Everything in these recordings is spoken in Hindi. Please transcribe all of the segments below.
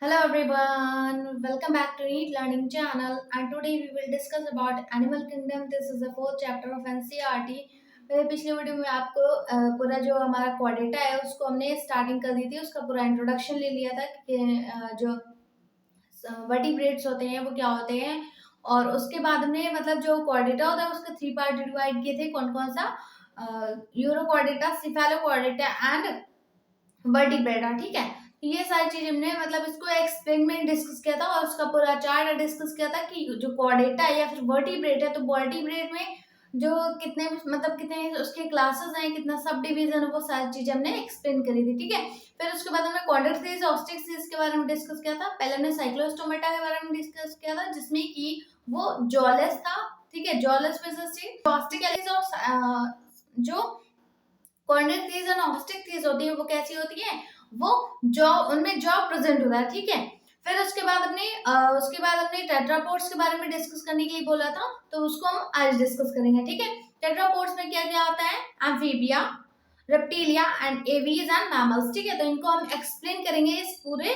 Hello everyone, welcome back to Neat Learning channel and today we will discuss about Animal Kingdom. This is the fourth chapter of NCERT. मेरे पिछले वीडियो में आपको पूरा जो हमारा क्वाड्रेटा है उसको हमने स्टार्टिंग कर दी थी, उसका पूरा इंट्रोडक्शन ले लिया था कि जो वर्टिब्रेट्स होते हैं वो क्या होते हैं। और उसके बाद हमने मतलब जो क्वाड्रेटा होता है उसका थ्री पार्ट डिवाइड किए थे, कौन कौन सा, यूरो क्वाड्रेटा, सिफेलो क्वाड्रेटा एंड वर्टिब्रेटा। ठीक है, ये सारी चीज हमने मतलब इसको एक्सप्लेन में डिस्कस किया था और उसका पूरा चार्ट डिस्कस किया था कि जो क्वाड्रेटा है या फिर वर्टिब्रेट है, तो वर्टिब्रेट में जो कितने मतलब कितने उसके क्लासेस हैं, कितना सब डिवीजन है, वो सारी चीजें हमने एक्सप्लेन करी थी। ठीक है, फिर उसके बाद हमने कॉन्ड्रेक्ट ऑस्टिक के बारे में डिस्कस किया था। पहले हमने साइक्लोस्टोमेटा के बारे में डिस्कस किया था जिसमें कि वो जॉलेस था। ठीक है, जॉलेस स्पीशीज थी। ऑस्टिक और जो कॉन्ड्रेक्ट और ऑस्टिक होती है वो कैसी होती है, वो जॉ उनमें जॉ प्रेजेंट होता है। ठीक है, फिर उसके बाद हमने टेट्रापोड्स के बारे में डिस्कस करने के लिए बोला था, तो उसको हम आज डिस्कस करेंगे। ठीक है, टेट्रापोड्स में क्या क्या आता है, amphibia, reptilia and aves and mammals. ठीक है, तो इनको हम एक्सप्लेन करेंगे इस पूरे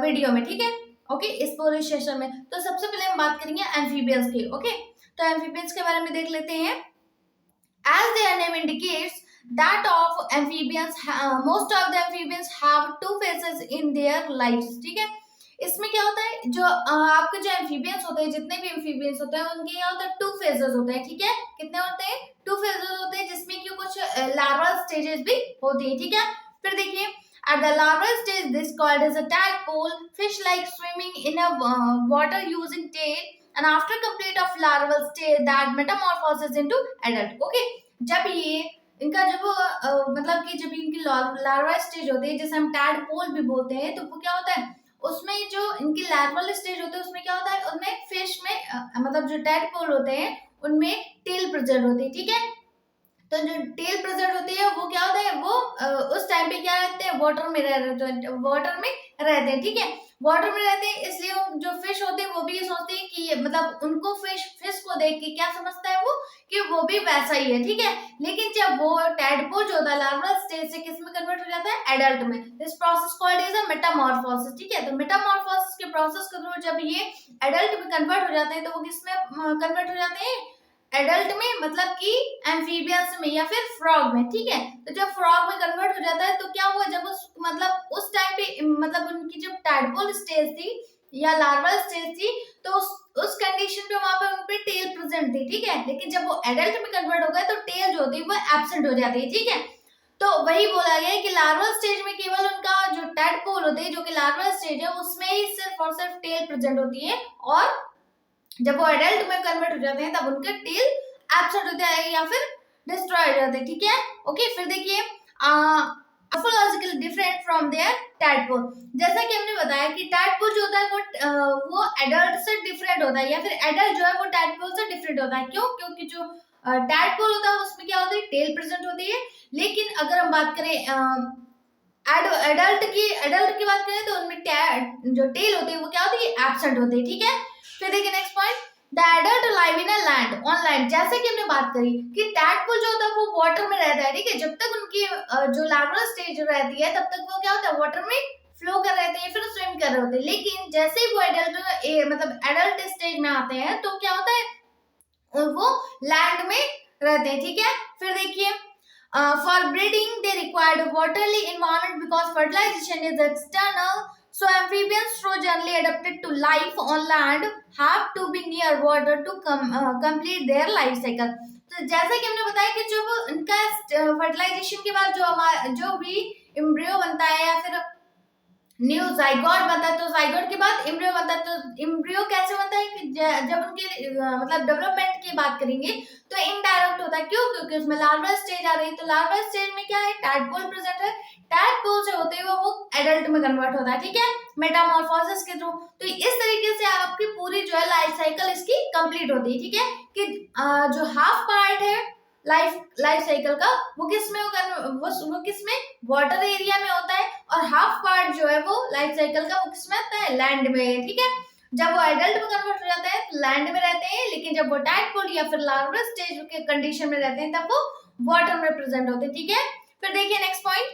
वीडियो में। ठीक है, ओके, इस पूरे सेशन में। तो सबसे पहले हम बात करेंगे एम्फीबियंस की। ओके, तो एम्फीबियंस के बारे में देख लेते हैं। As their name indicates, that of amphibians, most of the amphibians have two phases in their lives. ठीक है, इसमें क्या होता है, जो आपके जो एम्फीबियंस होते हैं, जितने भी एम्फीबियंस होते हैं उनके क्या होता है, टू फेजेस होते हैं। ठीक है, कितने होते हैं, टू फेजेस होते हैं, जिसमें कि कुछ लार्वल स्टेजेस भी होती है। ठीक है, फिर देखिए, at the larval stage this called as a tadpole, fish like swimming in a water using tail, and after complete of larval stage that metamorphosis into adult. Okay, जब ये इनका जब मतलब कि जब इनकी लार्वा स्टेज होती है, जैसे हम टैडपोल भी बोलते हैं, तो वो क्या होता है, उसमें जो इनकी लार्वल स्टेज होते हैं उसमें क्या होता है, उनमें फिश में मतलब जो टैडपोल होते हैं उनमें टेल प्रेजेंट होती है। ठीक है, तो जो टेल प्रेजेंट होती है वो क्या होता है, वो उस टाइम पे क्या रहते हैं, वाटर में रहते हैं। ठीक है, वाटर में रहते हैं, इसलिए जो फिश होते हैं वो भी ये सोचते हैं कि मतलब उनको फिश को देख के क्या समझता है वो, कि वो भी वैसा ही है। ठीक है, लेकिन जब वो टैडपोल जो होता है लार्वल स्टेज से किस में कन्वर्ट हो जाता है, एडल्ट में। This process called is a Metamorphosis. ठीक है, तो मेटामॉर्फोसिस के प्रोसेस के थ्रू जब ये एडल्ट में कन्वर्ट हो जाते हैं, तो वो किस में कन्वर्ट हो जाते हैं, एडल्ट में, मतलब कि एम्फीबियंस में या फिर फ्रॉग में। ठीक है, तो जब फ्रॉग में कन्वर्ट हो जाता है तो क्या हुआ, जब उस टाइम पे मतलब उनकी जब टैडपोल स्टेज थी या लार्वल स्टेज थी, तो उस कंडीशन पे वहां पे उन पे टेल प्रेजेंट थी। ठीक है, लेकिन जब वो एडल्ट में कन्वर्ट हो गए तो टेल जो होती है वो एब्सेंट हो जाती है। ठीक है, तो वही बोला गया है कि लार्वल स्टेज में केवल उनका जो टैडपोल होते हैं, जो कि लार्वल स्टेज है, उसमें ही सिर्फ और सिर्फ टेल प्रेजेंट होती है, और जब वो एडल्ट में कन्वर्ट हो जाते हैं तब उनके टेल एब्सेंट होते हैं या फिर डिस्ट्रॉय हो जाते हैं। ठीक है, ओके, फिर देखिए morphological different from their tadpole। जैसा कि हमने बताया कि टैडपोल जो होता है वो एडल्ट से डिफरेंट होता है, या फिर एडल्ट जो है वो टैडपोल से डिफरेंट होता है। क्यों, क्योंकि जो टैडपोल होता है उसमें क्या होता है, टेल प्रेजेंट होती है। लेकिन अगर हम बात करें एडल्ट की बात करें तो उनमें जो टेल होती है वो क्या होती है, एब्सेंट होती है। ठीक है, फिर देखिए next point, the adult live in a land on land. जैसे कि हमने बात करी कि टैडपोल जो होता है वो वाटर में रहता है। ठीक है, जब तक उनकी जो लार्वल स्टेज रहती है तब तक वो क्या होता है, वाटर में फ्लो कर रहे थे, फिर स्विम कर रहे होते हैं। लेकिन जैसे ही वो मतलब एडल्ट स्टेज में आते हैं तो क्या होता है, वो लैंड में रहते हैं। ठीक है, फिर देखिए, for breeding they required a waterly environment because fertilization is external, so amphibians so generally adapted to life on land have to be near water to complete their life cycle। तो जैसा कि हमने बताया कि जब इनका फर्टिलाइजेशन के बाद जो भी एम्ब्रियो बनता है या फिर न्यू जाइगोट बनता है, तो जाइगोट के बाद एम्ब्रियो बनता है। तो एम्ब्रियो कैसे बनता है कि जब उनके मतलब डेवलपमेंट की बात करेंगे तो इनडायरेक्ट होता है। क्यों, क्योंकि उसमें लार्वल स्टेज आ रही है, तो लार्वल स्टेज में क्या है, टैडपोल प्रेजेंट है, टैडपोल से होते हुए वो एडल्ट में कन्वर्ट होता है। ठीक है, मेटामॉर्फोसिस के थ्रू। तो इस तरीके से आपकी पूरी जो है लाइफ साइकिल इसकी कंप्लीट होती है। ठीक है, कि जो हाफ पार्ट है लाइफ साइकिल का वो किस में वो किस में, वाटर एरिया में होता है, और हाफ पार्ट जो है वो लाइफ साइकिल का वो किस में आता है, लैंड में। ठीक है, जब वो एडल्ट में कन्वर्ट हो जाता है तो लैंड में रहते हैं, लेकिन जब वो टैडपोल या फिर लार्वल स्टेज के कंडीशन में रहते हैं तब वो वाटर में प्रेजेंट होते हैं। ठीक है, फिर देखिए next point,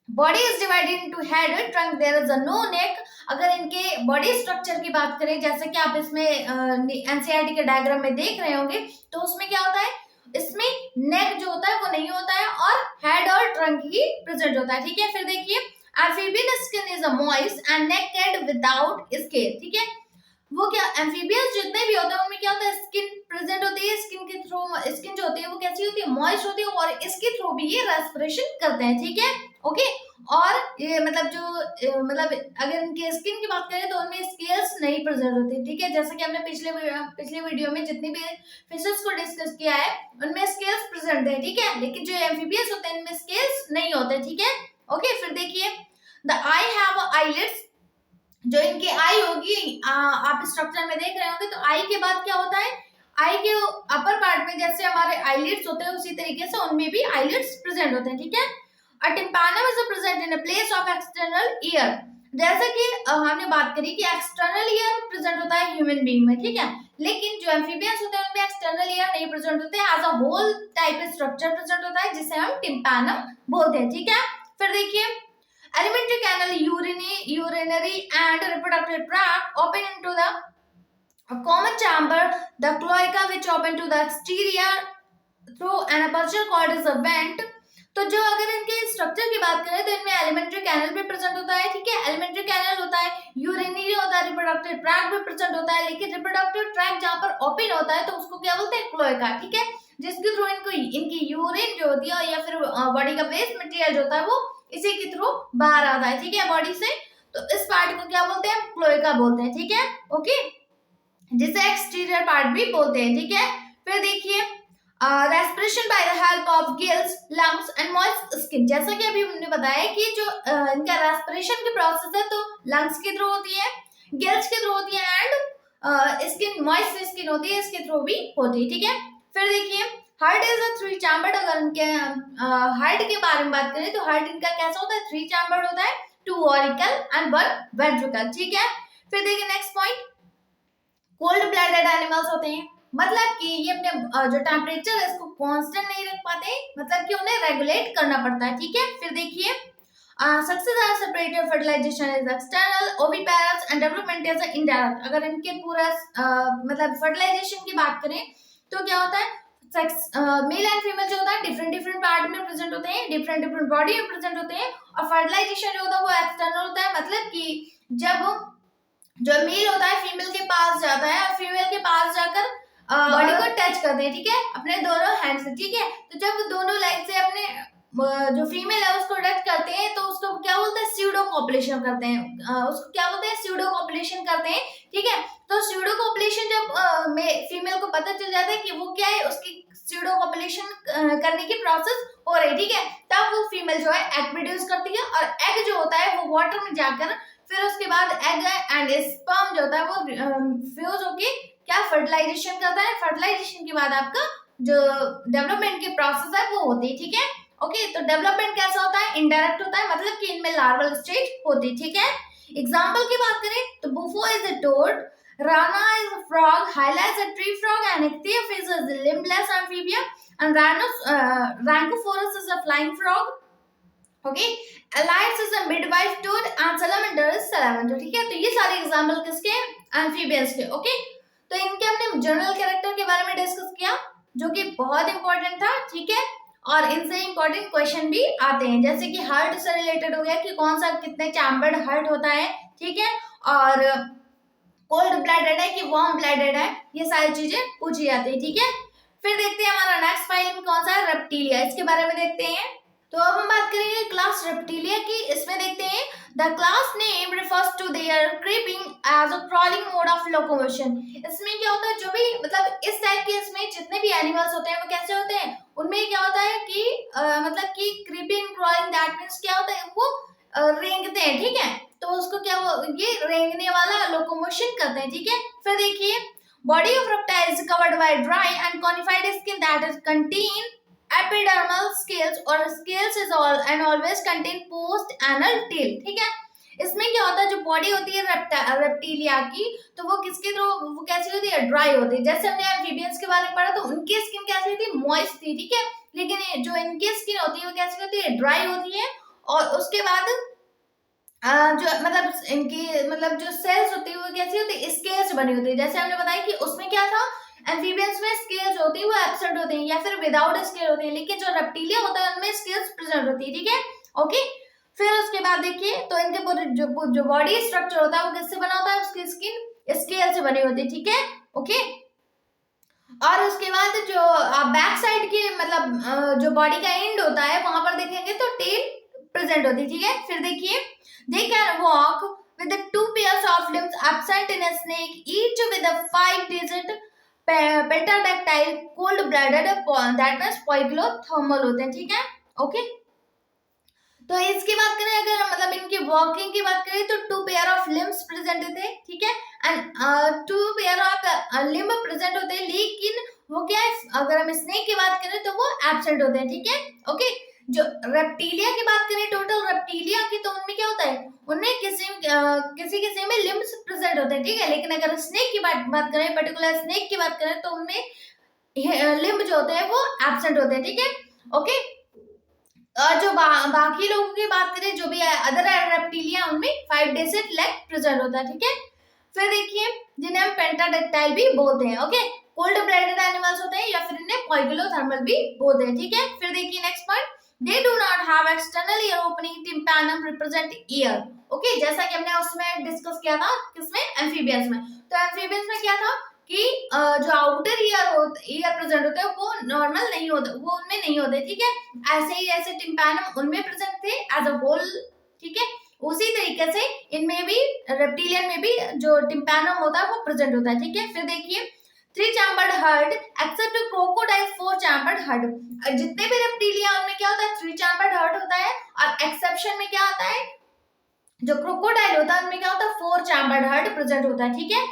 body is divided into head, trunk, there is a no neck. अगर इनके बॉडी स्ट्रक्चर की बात करें, जैसे कि आप इसमें एनसीईआरटी के डायग्राम में देख रहे होंगे, तो उसमें क्या होता है, इसमें नेक जो होता है वो नहीं होता है और हेड और ट्रंक ही प्रेजेंट होता है। ठीक है, फिर देखिए amphibian skin is a moist and naked without scale. ठीक है, वो क्या एम्फीबियंस जितने भी होते हैं उनमें क्या होता है, स्किन प्रेजेंट होती है, स्किन के थ्रू, स्किन जो होती है वो कैसी होती है, मॉइस्ट होती है और इसके थ्रू भी ये रेस्पिरेशन करते हैं। ठीक है, ओके। और ये मतलब जो मतलब अगर इनके स्किन की बात करें तो उनमें स्केल्स नहीं प्रेजेंट होती। ठीक है, जैसे कि हमने पिछले वीडियो में जितनी भी फिशेस को डिस्कस किया है उनमें स्केल्स प्रेजेंट है। ठीक है, लेकिन जो एम्फीबियंस होते हैं इनमें स्केल्स नहीं होते। ठीक है, ओके। फिर देखिए द आई हैव आईलिड्स, जो इनकी आई होगी, आप स्ट्रक्चर में देख रहे होंगे, तो आई के बाद क्या होता है, आई के अपर पार्ट में जैसे हमारे आईलिड्स होते हैं उसी तरीके से उनमें भी आईलिड्स प्रेजेंट होते हैं। ठीक है, a tympanum is present in a place of external ear. जैसे कि हमने बात करी कि एक्सटर्नल ईयर प्रेजेंट होता है ह्यूमन बीइंग में। ठीक है, लेकिन जो एम्फीबियंस होते हैं उनमें एक्सटर्नल ईयर नहीं प्रेजेंट होते, as a whole type structure present होता है जिसे हम टिम्पैनम बोलते हैं। ठीक है, फिर देखिए alimentary canal, urinary and reproductive tract open into the a common chamber, the cloaca which open to the exterior through an aperture called as a vent। तो जो अगर इनके स्ट्रक्चर की बात करें तो इनमें एलिमेंट्री कैनल भी प्रेजेंट होता है। ठीक है, एलिमेंट्री कैनल होता है, यूरिनरी होता है, रिप्रोडक्टिव ट्रैक्ट भी प्रेजेंट होता है, लेकिन रिप्रोडक्टिव ट्रैक्ट जहां पर ओपन होता है तो उसको क्या बोलते हैं, क्लोएका। ठीक है, जिसके थ्रू इनको इनकी यूरिन जो होती है या फिर बॉडी का वेस्ट मटेरियल जो होता है वो इसी के थ्रू बाहर आता है। ठीक है, बॉडी से, तो इस पार्ट को क्या बोलते हैं, क्लोएका बोलते हैं। ठीक है, ओके, जिसे एक्सटीरियर पार्ट भी बोलते हैं। ठीक है, फिर देखिए respiration by the help of gills, lungs and moist skin. जैसा कि अभी हमने बताया कि जो इनका रेस्पिरेशन की प्रोसेस है तो लंग्स के थ्रू होती है, गिल्स के थ्रू होती है एंड स्किन, मॉइस्ट स्किन होती है, इसके थ्रू भी होती है। ठीक है, फिर देखिए heart is a three chambered. अगर इनके हार्ट के बारे में बात करें तो हार्ट इनका कैसा होता है, थ्री चैम्बर्ड होता है, two auricle and one ventricle. ठीक है, फिर देखिए next point, cold blooded animals होते हैं, मतलब कि ये अपने जो टेम्परेचर है इसको कांस्टेंट नहीं रख पाते, मतलब कि उन्हें रेगुलेट करना पड़ता है। ठीक है, फिर देखिए sexes are separated, fertilization is external, oviparous and development is indirect. अगर इनके पूरा मतलब फर्टिलाइजेशन की बात करें तो क्या होता है, सेक्स मेल एंड फीमेल जो होता है डिफरेंट डिफरेंट पार्ट में प्रेजेंट होते हैं, डिफरेंट डिफरेंट बॉडी में प्रेजेंट होते हैं, और फर्टिलाइजेशन जो होता है वो एक्सटर्नल होता है, मतलब कि जब जो मेल होता है फीमेल के पास जाता है और फीमेल के पास जाकर बॉडी को टच करते हैं। ठीक है, अपने दोनों हैंड से। ठीक है, तो जब दोनों लेग से अपने जो फीमेल है उसको टच करते हैं तो उसको क्या बोलते हैं, स्यूडो कॉपुलेशन करते हैं, उसको क्या बोलते हैं, स्यूडो कॉपुलेशन करते हैं। ठीक है, तो स्यूडो कॉपुलेशन जब फीमेल को पता चल जाता है कि वो क्या है, उसकी स्यूडो कॉपुलेशन करने की प्रोसेस हो रही है। ठीक है, तब वो फीमेल जो है एग प्रोड्यूस करती है और एग जो होता है वो वाटर में जाकर फिर उसके बाद एग एंड स्पर्म जो होता है वो फ्यूज होके क्या फर्टिलाइजेशन करता है। फर्टिलाइजेशन के बाद आपका जो डेवलपमेंट की प्रोसेस है वो होती है। ठीक है, ओके। तो डेवलपमेंट कैसा होता है, इनडायरेक्ट होता है, मतलब कि इनमें लार्वल स्टेज होती है। ठीक है, एग्जांपल की बात करें तो Bufo is a toad, rana is a frog, hyla is a tree frog, and ichthyophis is a limbless amphibian, and rhinoceros is a flying frog। Okay, Alytes is a midwife toad and salamander is salamander. ठीक है, तो ये सारे एग्जांपल किसके, एम्फीबियंस के। ओके, तो इनके हमने जनरल कैरेक्टर के बारे में डिस्कस किया जो कि बहुत इंपॉर्टेंट था। ठीक है, और इनसे इंपॉर्टेंट क्वेश्चन भी आते हैं, जैसे कि हार्ट से रिलेटेड हो गया कि कौन सा कितने चैम्बर्ड हार्ट होता है। ठीक है, और कोल्ड ब्लडेड है कि वार्म ब्लडेड है, ये सारी चीजें पूछी जाती है। ठीक है, फिर देखते हैं हमारा नेक्स्ट फाइल में कौन सा है, रेप्टिलिया, इसके बारे में देखते हैं। तो अब हम बात करेंगे क्लास रेप्टिलिया की। इसमें देखते हैं the class name refers to their creeping as a crawling mode of locomotion. इसमें क्या होता है, जो भी मतलब इस टाइप के इसमें जितने भी एनिमल्स होते हैं वो कैसे होते हैं, उनमें क्या होता है कि मतलब कि क्रीपिंग क्रॉलिंग, दैट मींस क्या होता है, वो रेंगते हैं। ठीक है, तो उसको क्या वो ये रेंगने वाला लोकोमोशन करते हैं। ठीक है, फिर देखिए body of reptile is covered by dry and cornified skin that is contain epidermal scales, और scales is all and always contain post anal tail. ठीक है, इसमें क्या होता है, जो बॉडी होती है रेप्टिलिया की, तो वो किसके थ्रू, वो कैसी होती है, ड्राई होती है। जैसे हमने एम्फीबियंस के बारे में पढ़ा तो उनकी स्किन कैसी थी, मॉइस्ट थी। ठीक है, लेकिन जो इनकी स्किन होती है वो कैसी होती है, ड्राई होती है, और उसके बाद जो मतलब इनकी मतलब जो सेल्स होती है वो कैसी होती है, स्केल्स बनी होती है। जैसे हमने बताया कि उसमें क्या था, एम्फीबियंस में स्केल्स होती है वो एब्सेंट होती है या फिर विदाउट स्केल होती है, लेकिन जो रेप्टिलिया होता है उनमें स्केल्स प्रेजेंट होती है, ठीक है। ओके, फिर उसके बाद देखिए तो इनके पूरे जो बॉडी स्ट्रक्चर होता है वो किससे बना होता है, उसकी स्किन स्केल से बनी होती है, ठीक है। ओके, और उसके बाद जो बैक साइड की मतलब जो बॉडी का एंड होता है वहां पर देखेंगे तो टेल प्रेजेंट होती है, ठीक है। फिर देखिए they can walk with the two pairs of limbs absent in a snake, each with a 5-digit pentadactyl cold blooded that means poikilothermal होते हैं, ठीक है। ओके, तो इसकी बात करें अगर मतलब इनकी वॉकिंग की बात करें तो 2 पेयर ऑफ लिम्स प्रेजेंट थे, ठीक है। And 2 pair of limb present होते हैं, लेकिन वो क्या है, अगर हम स्नेक की बात करें तो वो एब्सेंट होते हैं, ठीक है। ओके, जो रेप्टिलिया की बात करें, टोटल रेप्टिलिया की, तो उनमें क्या होता है, उनमें किसी में लिम्स प्रेजेंट होते हैं, ठीक है। लेकिन अगर स्नेक की बात करें, पर्टिकुलर स्नेक की बात करें तो उनमें लिम्ब जो होते हैं वो एब्सेंट होते हैं, ठीक है। ओके, और जो बाकी लोगों की बात करें, जो भी अदर रेप्टिलिया, उनमें 5 डिजिट लेग प्रेजेंट होता है, ठीक है। फिर देखिए जिन्हें हम पेंटाडेक्टाइल भी बोलते हैं, ओके, कोल्ड ब्लडेड एनिमल्स होते हैं या फिर इन्हें पॉइकिलोथर्मल भी बोलते हैं, ठीक है। फिर देखिए next point, they do not have external ear opening, tympanum represent year. Okay, जैसा कि हमने उसमें डिस्कस किया था, किसमें, एम्फीबियंस में। तो एम्फीबियंस में क्या था कि जो आउटर ईयर प्रेजेंट होते हैं वो नॉर्मल नहीं होते, वो उनमें नहीं होते, ठीक है। ऐसे ही जैसे टिम्पैनम उनमें प्रेजेंट थे एज अ होल, ठीक है, उसी तरीके से इनमें भी, रेप्टिलियन में भी जो टिम्पैनम होता है वो प्रेजेंट होता है, ठीक है। फिर देखिए 3 chambered heart except crocodile 4 chambered heart, जितने भी रेप्टिलिया उनमें क्या होता है, 3 चैम्बर्ड हर्ड होता है, और एक्सेप्शन में क्या आता है, जो क्रोकोडाइल होता है उनमें क्या होता है, 4 चैम्बर्ड हर्ड प्रेजेंट होता है, ठीक है।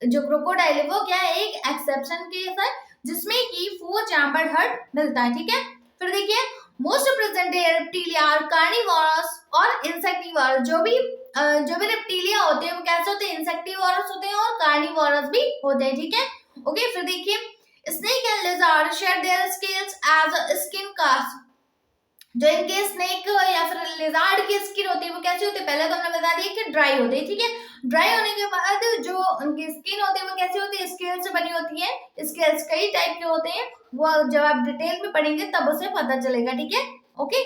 जो क्रोकोडाइल है वो क्या है, एक एक्सेप्शन केस है जिसमें कि 4 चैम्बर्ड हर्ड मिलता है, ठीक है। फिर देखिए most present Reptilia are carnivorous और इंसेक्टिवोरस, जो भी रेप्टिलिया होते हैं वो कैसे होते हैं, इंसेक्टिवोरस होते हैं और कार्निवोरस भी होते हैं, ठीक है। ओके, फिर देखिए snake and lizard shed their scales as a skin cast, जो इनके स्नेक या फिर लिजार्ड की स्किन होती है वो कैसी होती है, पहले तो हमने बता दिया कि ड्राई होती है, ठीक है। ड्राई होने के बाद जो उनकी स्किन होती है वो कैसी होती है, स्केल से बनी होती है। स्केल्स कई टाइप के होते हैं, वो जब आप डिटेल में पढ़ेंगे तब उसे पता चलेगा, ठीक है। ओके,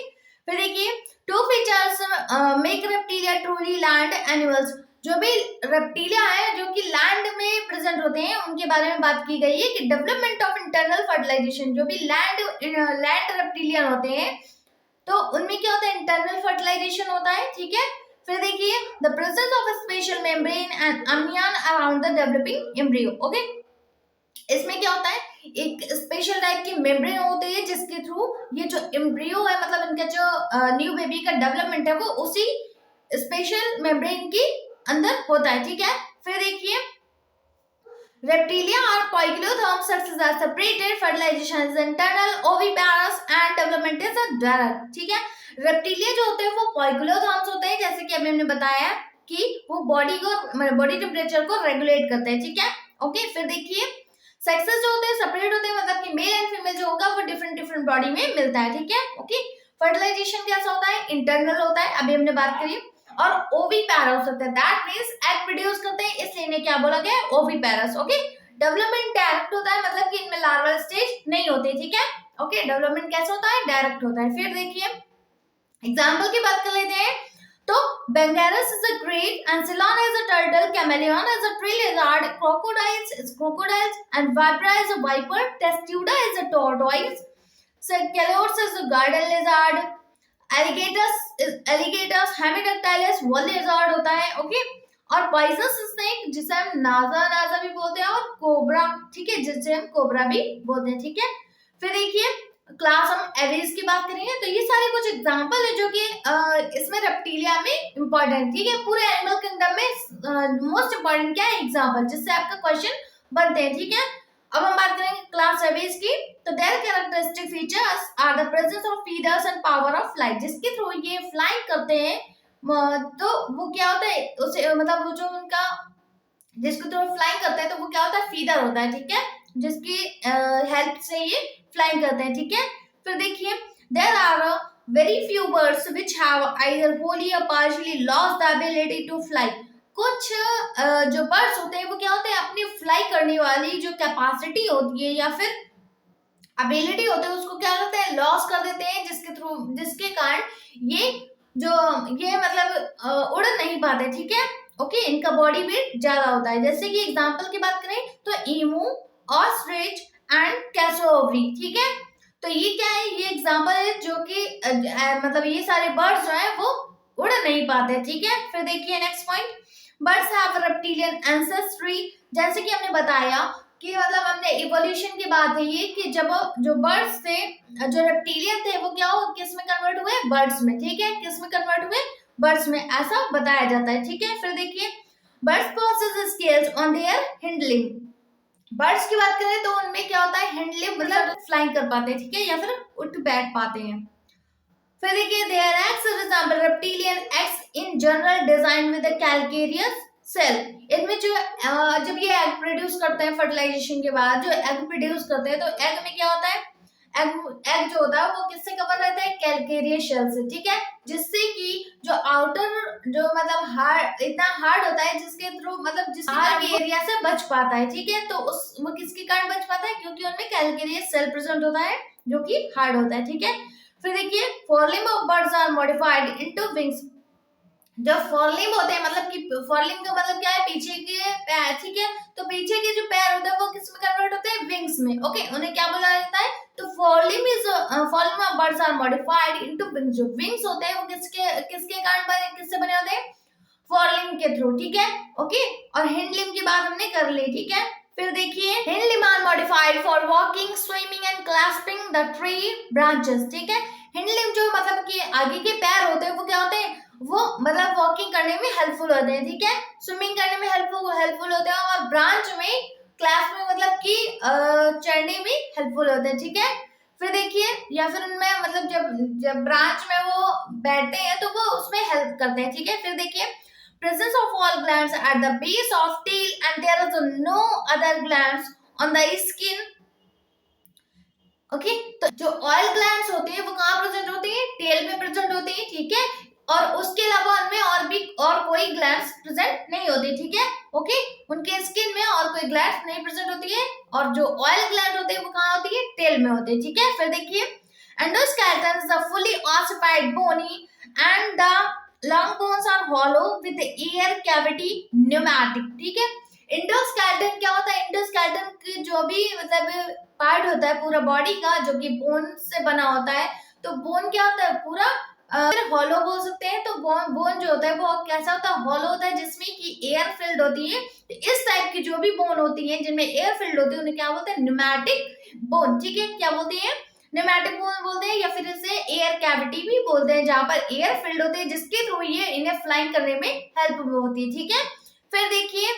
फिर देखिए 2 features make reptilia truly land animals, जो भी रेप्टिलिया है जो कि लैंड में प्रेजेंट होते हैं उनके बारे में बात की गई है कि डेवलपमेंट ऑफ इंटरनल फर्टिलाइजेशन, जो भी लैंड रेप्टिलियन होते हैं तो उनमें क्या होता है, इंटरनल फर्टिलाइजेशन होता है, ठीक है। फिर देखिए the presence of a special membrane and amnion around the developing embryo. Okay, इसमें क्या होता है, एक स्पेशल टाइप की मेम्ब्रेन होती है जिसके थ्रू ये जो एम्ब्रियो है, मतलब इनका जो न्यू बेबी का डेवलपमेंट है वो उसी स्पेशल मेम्ब्रेन के अंदर होता है, ठीक है। फिर देखिए Reptilia are poikilotherms, sexes are separated, fertilization is internal, oviparous and development is a direct, ठीक है। रेप्टिलिया जो होते हैं वो poikilotherms होते हैं, जैसे कि अभी हमने बताया कि वो बॉडी टेम्परेचर को रेगुलेट करते हैं, ठीक है। ओके, फिर देखिए सेक्सेस जो होते हैं सेपरेट होते हैं, मतलब कि मेल एंड फीमेल जो होगा वो डिफरेंट बॉडी में मिलता है, ठीक है। ओके, फर्टिलाइजेशन कैसा होता है, इंटरनल होता है, अभी हमने बात करी। और ओवीपैरस होता है, दैट मींस एग प्रोड्यूस करते हैं, इसलिए इन्हें क्या बोला गया है, ओवीपैरस। ओके, डेवलपमेंट डायरेक्ट होता है, मतलब कि इनमें लार्वल स्टेज नहीं होती, ठीक है। ओके, डेवलपमेंट कैसे होता है, डायरेक्ट होता है। फिर देखिए एग्जांपल की बात कर लेते हैं, तो Bengalus is a great, Ancillon is a turtle, Chameleon is a tree lizard, crocodiles, and Vipera is a viper, Testuda is a tortoise, Cephalosaurus is a garden lizard, alligators hemidactylus वो लिजर्ड होता है, ओके। और पॉइजनस स्नेक जिसे हम नाजा भी बोलते हैं, और कोबरा, ठीक है, जिसे हम कोबरा भी बोलते हैं, ठीक है। फिर देखिए क्लास हम एविस की बात करेंगे, तो ये सारे कुछ एग्जांपल है जो कि इसमें रेप्टिलिया में इंपॉर्टेंट, ठीक है। पूरे एनिमल किंगडम में मोस्ट इंपॉर्टेंट क्या है, एग्जांपल, जिससे आपका क्वेश्चन बनते हैं, ठीक है। अब हम बात करेंगे क्लास एविस की, तो their characteristic features are the presence of feathers and power of flight, जिसके थ्रू ये फ्लाइंग करते हैं, तो वो क्या होता है, उसे मतलब वो जो उनका जिसके थ्रू फ्लाइंग करते हैं तो वो क्या होता है, फीदर होता है, ठीक है, जिसकी हेल्प से ये फ्लाइंग करते हैं, ठीक है। फिर देखिए there are very few birds which have either wholly or partially lost the ability to fly. कुछ जो बर्ड्स होते हैं वो क्या होते हैं, अपनी फ्लाई करने वाली जो कैपेसिटी होती है या फिर एबिलिटी होती है उसको क्या करते हैं, लॉस कर देते हैं, जिसके कारण ये जो ये मतलब उड़ नहीं पाते, ठीक है। ओके, इनका बॉडी वेट ज्यादा होता है। जैसे कि एग्जांपल की बात करें तो ईमू, ऑस्ट्रिच एंड कैसोवरी, ठीक है। तो ये क्या है, ये एग्जांपल है जो कि मतलब ये सारे बर्ड्स जो है वो उड़ नहीं पाते, ठीक है। फिर देखिए next point, birds have reptilian ancestry. जैसे कि हमने बताया कि मतलब हमने इवोल्यूशन की बात है ये, कि जब जो बर्ड्स थे, जो रेप्टिलियन थे, वो क्या हो, किस में कन्वर्ट हुए, बर्ड्स में, ठीक है। किस में कन्वर्ट हुए, बर्ड्स में, ऐसा बताया जाता है, ठीक है। फिर देखिए, birds possess scales on their hind limb. Birds की बात करें तो उनमें क्या होता है, हिंड लिम्ब, मतलब फ्लाइंग कर पाते हैं, ठीक है, या फिर उठ बैठ पाते हैं। फिर देखिए, their eggs resemble reptilian eggs in general design with a calcareous shell. इनमें जो जब ये एग प्रोड्यूस करते हैं फर्टिलाइजेशन के बाद, जो एग प्रोड्यूस करते हैं, तो एग में क्या होता है, एग जो होता है वो किससे कवर रहता है, कैलकेरियस शेल से, ठीक है। जिससे कि जो आउटर जो मतलब हार्ड, इतना हार्ड होता है जिसके थ्रू मतलब जिस एरिया से बच पाता है, ठीक है। तो उस वो किसके कारण बच पाता है, क्योंकि उनमें कैलकेरियस सेल प्रेजेंट होता है जो कि हार्ड होता है, ठीक है। फिर देखिए, forelimb of birds are modified into wings. जब फोरलिम्ब होते हैं, मतलब कि फोरलिम्ब का मतलब क्या है, पीछे के पैर, ठीक है। तो पीछे के जो पैर होते हैं वो किस में कन्वर्ट होते हैं, विंग्स में, ओके। उन्हें क्या बोला जाता है, तो forelimb of birds are modified into wings. जो विंग्स होते हैं वो किसके किसके कारण बने, किससे बने होते हैं, फोरलिम्ब के थ्रू, ठीक है, ओके। और हिंड लिम्ब की बात हमने कर ली, ठीक है। फिर देखिए, hind limb are modified for walking, swimming and clasping the tree branches, ठीक है। हिंड लिम्ब जो मतलब कि आगे के पैर होते हैं वो क्या होते हैं, वो मतलब वॉकिंग करने में हेल्पफुल होते हैं, ठीक है। स्विमिंग करने में हेल्पफुल होते हैं, और ब्रांच में, क्लास में मतलब कि चढ़ने में हेल्पफुल होते हैं, ठीक है। फिर देखिए, या फिर उनमें मतलब जब जब ब्रांच में वो बैठते हैं तो वो उसमें हेल्प करते हैं, ठीक है। फिर देखिए, presence of all glands at the base of tail and there is no other glands on the skin, okay. तो जो ऑयल ग्लैंड्स होते हैं वो कहाँ प्रेजेंट होते हैं, टेल में प्रेजेंट होते हैं, ठीक है। और उसके अलावा उनमें और भी और कोई ग्लैंड्स प्रेजेंट नहीं होते, ठीक है, ओके। उनके स्किन में और कोई ग्लैंड्स नहीं प्रेजेंट होती है, और जो ऑयल ग्लैंड होते हैं वो कहाँ होती है, टेल में होते हैं, ठीक है। फिर देखिए, endoskeleton is a fully ossified bony and the long bones are hollow with air cavity pneumatic, ठीक है। इंडोस्केलेटन क्या होता है, इंडोस्केलेटन की जो भी मतलब पार्ट होता है पूरा बॉडी का, जो कि बोन से बना होता है। तो बोन क्या होता है, पूरा हॉलो बोल सकते हैं। तो बोन जो होता है वो कैसा होता है, हॉलो होता है, जिसमें कि एयर फिल्ड होती है। तो इस टाइप की जो भी बोन होती है जिनमें एयर फिल्ड होती है उन्हें क्या बोलते हैं, न्यूमैटिक बोन, ठीक है। क्या बोलते हैं, न्यूमैटिक बोन बोलते हैं, या फिर इसे एयर कैविटी भी बोलते हैं, जहां पर एयर फिल्ड होते हैं जिसके थ्रू ये इन्हें फ्लाइंग करने में हेल्प होती है, ठीक है। फिर देखिए,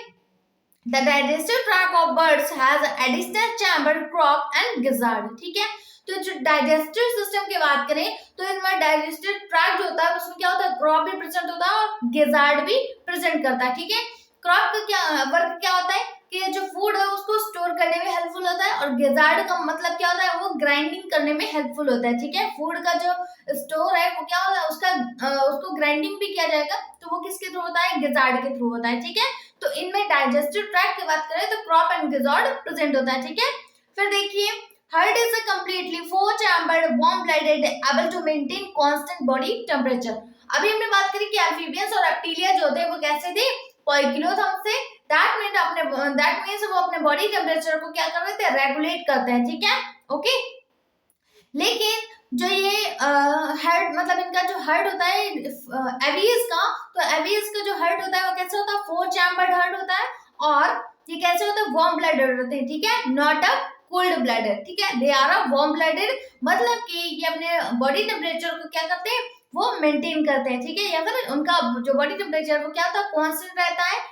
the digestive tract of birds has additional chamber, crop and gizzard, ठीक है। तो जो डाइजेस्टिव सिस्टम की बात करें तो इनमें डाइजेस्टिव ट्रैक्ट जो होता है उसमें क्या होता है, क्रॉप भी प्रेजेंट होता है और गिजार्ड भी प्रेजेंट करता है, ठीक है। क्रॉप का क्या वर्क क्या होता है कि जो फूड है उसको स्टोर करने में हेल्पफुल होता है, और गिजार्ड का मतलब क्या होता है, वो ग्राइंडिंग करने में हेल्पफुल होता है, ठीक है। फूड का जो स्टोर है वो क्या होता है, उसको ग्राइंडिंग भी किया जाएगा, तो वो किसके थ्रू होता है, गिजार्ड के थ्रू होता है, ठीक है। तो इनमें डाइजेस्टिव ट्रैक्ट की बात करें तो क्रॉप एंड गिजार्ड प्रेजेंट होता है, ठीक है। फिर देखिए, heart is a completely four chambered warm blooded able to maintain constant body temperature. अभी हमने बात करी कि एम्फीबियंस और रेप्टिलिया जो थे वो कैसे थे, पोइकिलोथर्म्स थे। दैट मींस वो अपने बॉडी टेम्परेचर को क्या कर रहे थे, रेगुलेट करते हैं, ठीक है, ओके। लेकिन जो ये हेड मतलब इनका जो हेड होता है एवियस का, तो एवियस का जो हेड होता है वो कैसे होता है, फोर चैम्बर्ड हेड होता है, और ये कैसे होता है, वार्म ब्लडेड होते हैं, ठीक है, नॉट अ कोल्ड ब्लडेड, ठीक है। They are a warm blooded, मतलब कि ये अपने बॉडी टेम्परेचर को क्या करते हैं, वो मेंटेन करते हैं, ठीक है। या फिर उनका जो बॉडी टेम्परेचर वो क्या होता है, कांस्टेंट रहता है,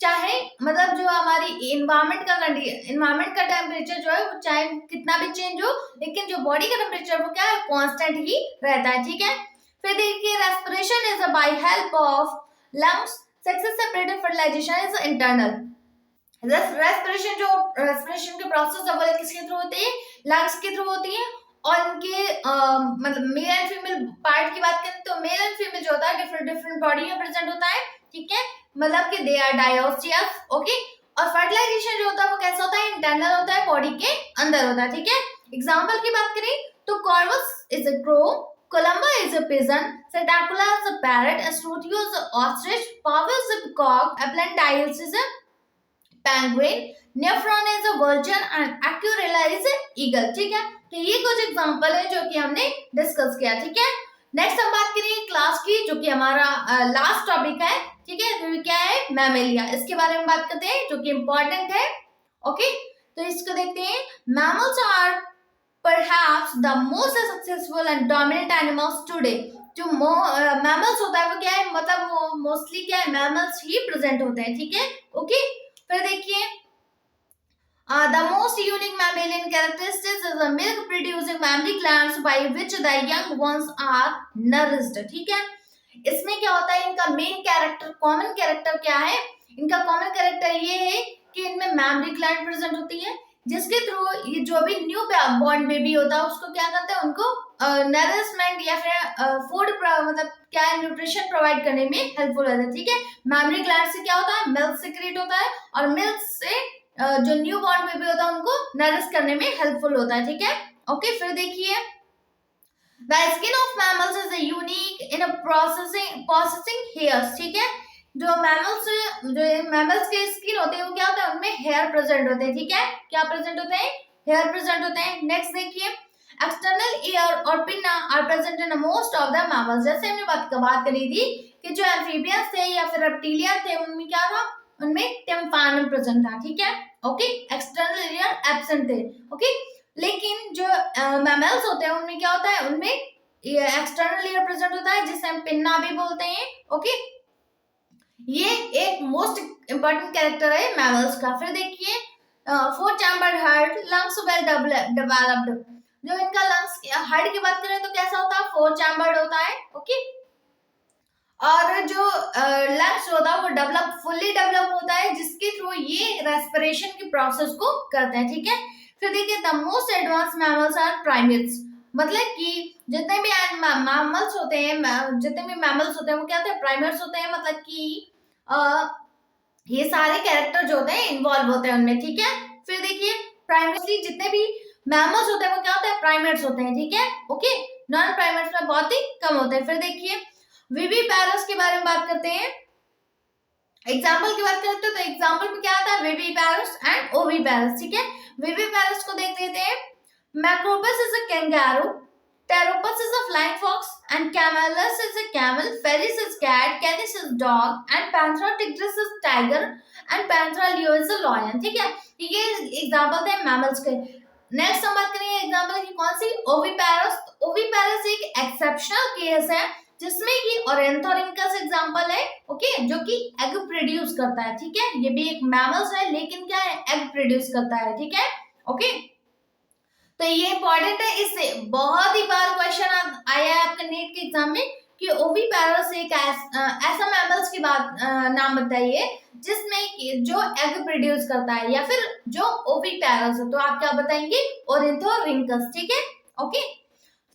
चाहे मतलब जो हमारी इन्वायरमेंट का टेम्परेचर जो है वो चाहे कितना भी चेंज हो, लेकिन जो बॉडी का टेम्परेचर वो क्या है, कांस्टेंट ही रहता है, ठीक है। फिर देखिए, respiration is by help of lungs, sexes separated fertilization is internal. Respiration के प्रोसेस है वो किसके थ्रू होती है, लंग्स के थ्रू होती है, और इनके मतलब मेल एंड फीमेल पार्ट की बात करें तो मेल एंड फीमेल जो होता है डिफरेंट डिफरेंट बॉडी में प्रेजेंट होता है, ठीक है, मतलब कि दे आर डायोसियस, ओके। और फर्टिलाइजेशन जो होता है वो कैसा होता है, इंटरनल होता है, बॉडी के अंदर होता है, ठीक है। एग्जाम्पल की बात करें तो Corvus is a crow, Columba is a pigeon, Setacula is a parrot, Astrutio is a ostrich, Pavia is a peacock, Aplantiles is a penguin, Nephron is a vulture and Acuarella is a eagle, ठीक है। तो ये कुछ एग्जांपल है जो कि हमने डिस्कस किया, ठीक है। नेक्स्ट हम बात करेंगे क्लास की, जो कि हमारा लास्ट टॉपिक है, ठीक है। तो क्या है, मैमेलिया, इसके बारे में बात करते हैं जो कि इम्पोर्टेंट है, ओके। तो इसको देखते हैं। Mammals are perhaps the most successful and dominant animals today। जो मैमल्स होता है वो क्या है, मतलब वो मोस्टली क्या है, मैमल्स ही प्रेजेंट होते हैं, ठीक है, ओके। फिर देखिए the most unique mammalian characteristics is the milk producing mammary glands by which the young ones are nourished, ठीक है। इसमें क्या होता है, इनका मेन कैरेक्टर, कॉमन कैरेक्टर क्या है, इनका कॉमन कैरेक्टर ये है कि इनमें मैमरी ग्लैंड प्रेजेंट होती है, जिसके थ्रू ये जो भी न्यू बॉर्न बेबी होता है उसको क्या करते हैं, उनको नरिशमेंट या फिर फूड मतलब क्या है, न्यूट्रिशन प्रोवाइड करने में हेल्पफुल होता है, ठीक है। मैमरी ग्लैंड से क्या होता है, मिल्क सिक्रेट होता है, और मिल्क से जो न्यू बॉर्न बेबी होता है उनको नरिश करने में हेल्पफुल होता है, ठीक है, ओके। फिर देखिए The skin of mammals is unique in a processing hairs, ठीक है। जो मैमल्स के स्किन होते हैं वो क्या होता है, उनमें हेयर प्रेजेंट होते हैं, ठीक है। क्या प्रेजेंट होते हैं, हेयर प्रेजेंट होते हैं। नेक्स्ट देखिए एक्सटर्नल ईयर और pinna are present in most of the mammals. जैसे हमने बात करी थी कि जो एम्फीबियंस थे या फिर रेप्टिलियन थे उनमें क्या था, उनमें टिम्पानम प्रेजेंट था, ठीक है, ओके। एक्सटर्नल ईयर एब्सेंट थे, ओके। लेकिन जो मैमल्स होते हैं उनमें क्या होता है, उनमें एक्सटर्नल ईयर प्रेजेंट होता है जिसे हम पिन्ना भी बोलते हैं, ओके। ये एक मोस्ट इंपॉर्टेंट कैरेक्टर है मैमल्स का। फिर देखिए four chambered heart, lungs well developed. जो इनका लंग्स हार्ट की बात करें तो कैसा होता है, फोर चैम्बर्ड होता है, ओके। और जो लंग्स होता है वो फुल्ली डेवलप होता है, जिसके थ्रू ये रेस्पिरेशन की प्रोसेस को करते हैं, ठीक है। फिर देखिए the most advance mammals are primates, मतलब कि जितने भी मैमल्स होते हैं, वो क्या होते हैं, प्राइमेट्स होते हैं, मतलब कि ये सारे कैरेक्टर जो होते हैं इन्वॉल्व होते हैं उनमें, ठीक है। फिर देखिए प्राइमेट्सली जितने भी मैमल्स होते हैं वो क्या होते हैं, प्राइमेट्स होते हैं, ठीक है, ओके। नॉन प्राइमेट्स में बहुत ही कम होते हैं। फिर देखिए विविपैरस के बारे में बात करते हैं। एग्जाम्पल की बात करते हैं तो एग्जाम्पल में क्या आता है, विविपैरस एंड ओविपैरस, ठीक है। विविपैरस को देख लेते हैं। Macropus is a kangaroo, Pteropus is a flying fox, and Camelus is a camel, Felis is cat, Canis is dog, and Panthera tigris is tiger, and Panthera leo is a lion, ठीक है। ये एग्जाम्पल थे मैमल्स के। नेक्स्ट हम बात करेंगे एग्जाम्पल की, कौन सी, ओविपैरस। ओविपैरस एक एक्सेप्शनल केस है जिसमें कि ऑरेंथोरिंकस एग्जाम्पल है, ओके, जो कि एग प्रोड्यूस करता है, ठीक है। ये भी एक मैमल्स है लेकिन क्या है, एग प्रोड्यूस करता है, ठीक है, ओके। तो ये इंपॉर्टेंट है, इससे बहुत ही बार क्वेश्चन आया है आपके नीट के एग्जाम में कि ओविपैरस एक ऐसा मैमल्स की बात नाम बताइए जिसमें जो एग प्रोड्यूस करता है, या फिर जो ओविपैरस है, तो आप क्या बताएंगे, ओरिथोरिंकस, ठीक है, ओके।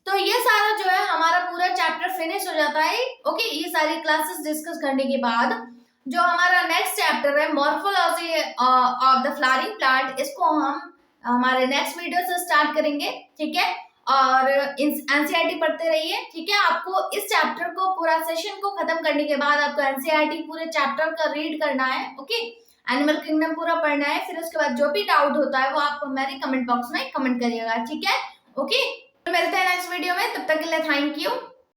तो ये सारा जो है हमारा पूरा चैप्टर फिनिश हो जाता है, ओके। ये सारी क्लासेस डिस्कस करने के बाद जो हमारा नेक्स्ट चैप्टर है morphology of the flowering plant, इसको हम हमारे नेक्स्ट वीडियो से स्टार्ट करेंगे, ठीक है। और एनसीईआरटी पढ़ते रहिए, ठीक है। आपको इस चैप्टर को, पूरा सेशन को खत्म करने के बाद आपको एनसीईआरटी पूरे चैप्टर का रीड करना है, ओके। एनिमल किंगडम पूरा पढ़ना है। फिर उसके बाद जो भी डाउट होता है वो आप मेरे कमेंट बॉक्स में कमेंट करिएगा, ठीक है, ओके। मिलते हैं नेक्स्ट वीडियो में, तब तक के लिए थैंक यू।